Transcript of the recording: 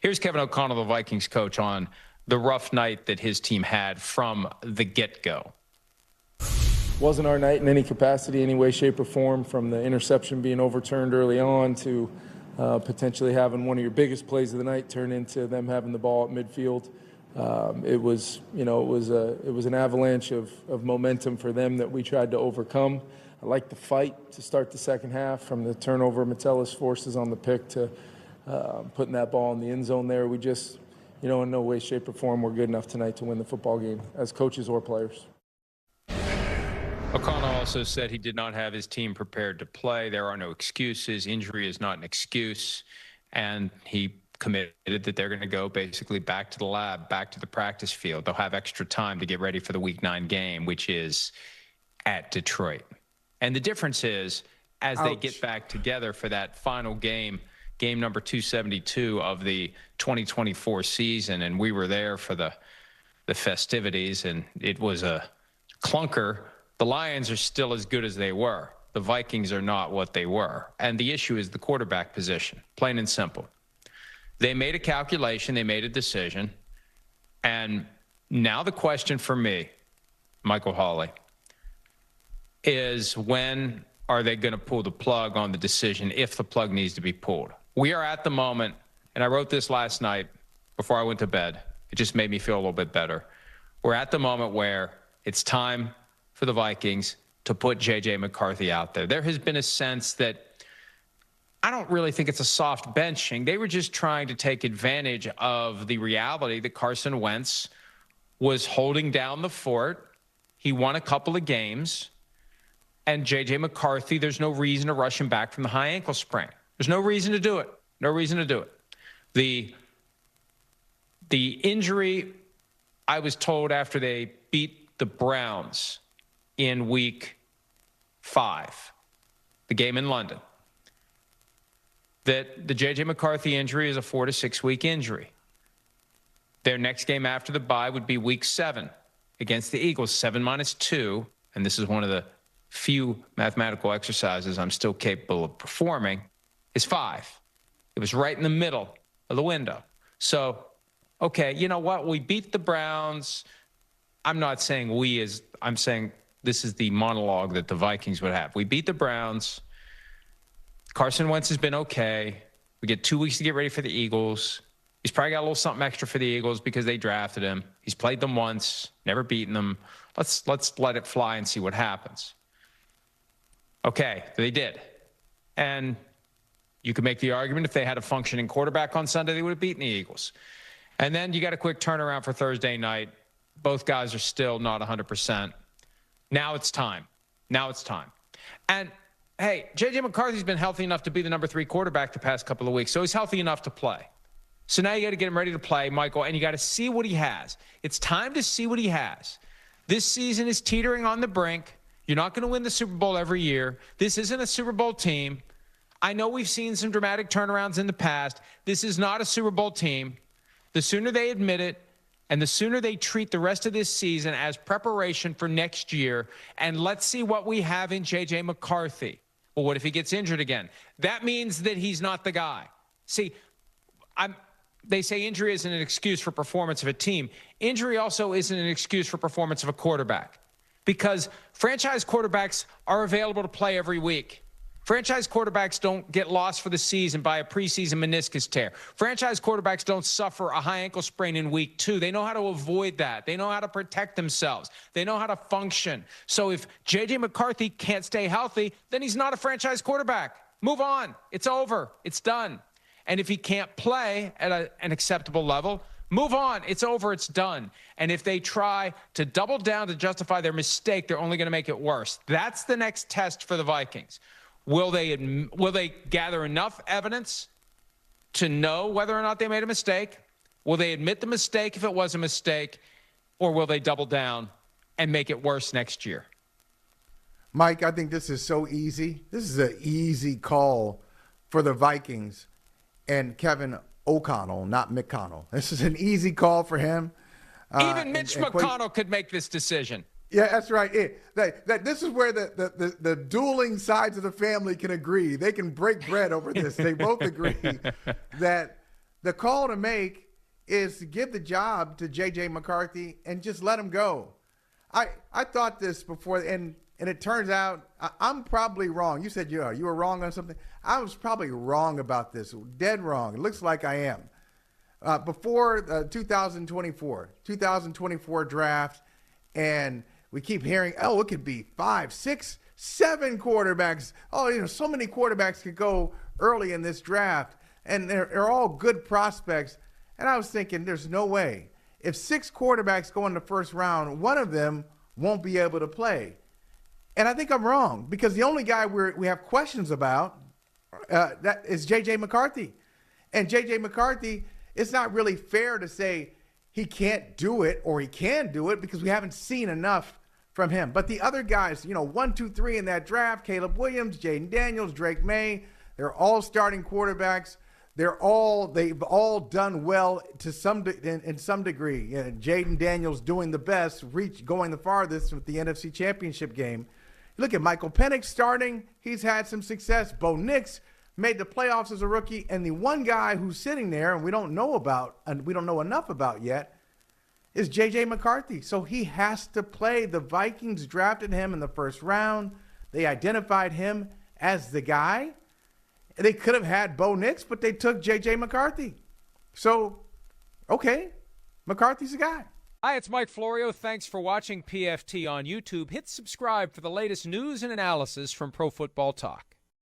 Here's Kevin O'Connell, the Vikings coach, on the rough night that his team had from the get-go. Wasn't our night in any capacity, any way, shape, or form, from the interception being overturned early on to potentially having one of your biggest plays of the night turn into them having the ball at midfield. It was an avalanche of momentum for them that we tried to overcome. I like the fight to start the second half, from the turnover Metellus forces on the pick to putting that ball in the end zone there. We just, in no way, shape, or form, we're good enough tonight to win the football game as coaches or players. O'Connell also said he did not have his team prepared to play. There are no excuses. Injury is not an excuse. And he committed that they're going to go basically back to the lab, back to the practice field. They'll have extra time to get ready for the Week 9 game, which is at Detroit. And the difference is, as they get back together for that final game, game number 272 of the 2024 season, and we were there for the festivities, and it was a clunker. The Lions are still as good as they were. The Vikings are not what they were. And the issue is the quarterback position, plain and simple. They made a calculation. They made a decision. And now the question for me, Michael Holley, is when are they going to pull the plug on the decision, if the plug needs to be pulled? We are at the moment, and I wrote this last night before I went to bed. It just made me feel a little bit better. We're at the moment where it's time for the Vikings to put J.J. McCarthy out there. There has been a sense that, I don't really think it's a soft benching. They were just trying to take advantage of the reality that Carson Wentz was holding down the fort. He won a couple of games. And J.J. McCarthy, there's no reason to rush him back from the high ankle sprain. There's no reason to do it. No reason to do it. The injury, I was told after they beat the Browns in Week 5, the game in London, that the J.J. McCarthy injury is a 4 to 6 week injury. Their next game after the bye would be Week 7 against the Eagles, 7 minus 2. And this is one of the few mathematical exercises I'm still capable of performing, is 5. It was right in the middle of the window. So, okay, you know what? We beat the Browns. I'm not saying we as, I'm saying this is the monologue that the Vikings would have. We beat the Browns. Carson Wentz has been okay. We get 2 weeks to get ready for the Eagles. He's probably got a little something extra for the Eagles because they drafted him. He's played them once, never beaten them. Let's let it fly and see what happens. Okay, they did. And you could make the argument if they had a functioning quarterback on Sunday, they would have beaten the Eagles. And then you got a quick turnaround for Thursday night. Both guys are still not 100%. Now it's time. Now it's time. And, hey, J.J. McCarthy's been healthy enough to be the number 3 quarterback the past couple of weeks, so he's healthy enough to play. So now you got to get him ready to play, Michael, and you got to see what he has. It's time to see what he has. This season is teetering on the brink. You're not going to win the Super Bowl every year. This isn't a Super Bowl team. I know we've seen some dramatic turnarounds in the past. This is not a Super Bowl team. The sooner they admit it, and the sooner they treat the rest of this season as preparation for next year, and let's see what we have in J.J. McCarthy. Well, what if he gets injured again? That means that he's not the guy. See, they say injury isn't an excuse for performance of a team. Injury also isn't an excuse for performance of a quarterback, because franchise quarterbacks are available to play every week. Franchise quarterbacks don't get lost for the season by a preseason meniscus tear. Franchise quarterbacks don't suffer a high ankle sprain in week 2. They know how to avoid that. They know how to protect themselves. They know how to function. So if J.J. McCarthy can't stay healthy, then he's not a franchise quarterback. Move on. It's over. It's done. And if he can't play at an acceptable level, move on. It's over. It's done. And if they try to double down to justify their mistake, they're only going to make it worse. That's the next test for the Vikings. Will they gather enough evidence to know whether or not they made a mistake? Will they admit the mistake if it was a mistake? Or will they double down and make it worse next year? Mike, I think this is so easy. This is an easy call for the Vikings and Kevin O'Connell, not McConnell. This is an easy call for him. Even Mitch McConnell could make this decision. Yeah, that's right. This is where the dueling sides of the family can agree. They can break bread over this. They both agree that The call to make is to give the job to J.J. McCarthy and just let him go. I thought this before, and it turns out I'm probably wrong. You said you were wrong on something. I was probably wrong about this, dead wrong. It looks like I am. Before the 2024 draft, and we keep hearing, oh, it could be 5, 6, 7 quarterbacks. Oh, so many quarterbacks could go early in this draft, and they're all good prospects. And I was thinking, there's no way. If 6 quarterbacks go in the first round, one of them won't be able to play. And I think I'm wrong, because the only guy we have questions about that is J.J. McCarthy. And J.J. McCarthy, it's not really fair to say he can't do it or he can do it, because we haven't seen enough from him. But the other guys, 1, 2, 3 in that draft, Caleb Williams, Jaden Daniels, Drake May, they're all starting quarterbacks. They've all done well to in some degree. Jaden Daniels doing the best, going the farthest with the NFC Championship game. Look at Michael Penix starting. He's had some success. Bo Nix made the playoffs as a rookie. And the one guy who's sitting there and we don't know enough about yet is J.J. McCarthy. So he has to play. The Vikings drafted him in the first round. They identified him as the guy. They could have had Bo Nix, but they took J.J. McCarthy. So, okay, McCarthy's the guy. Hi, it's Mike Florio. Thanks for watching PFT on YouTube. Hit subscribe for the latest news and analysis from Pro Football Talk.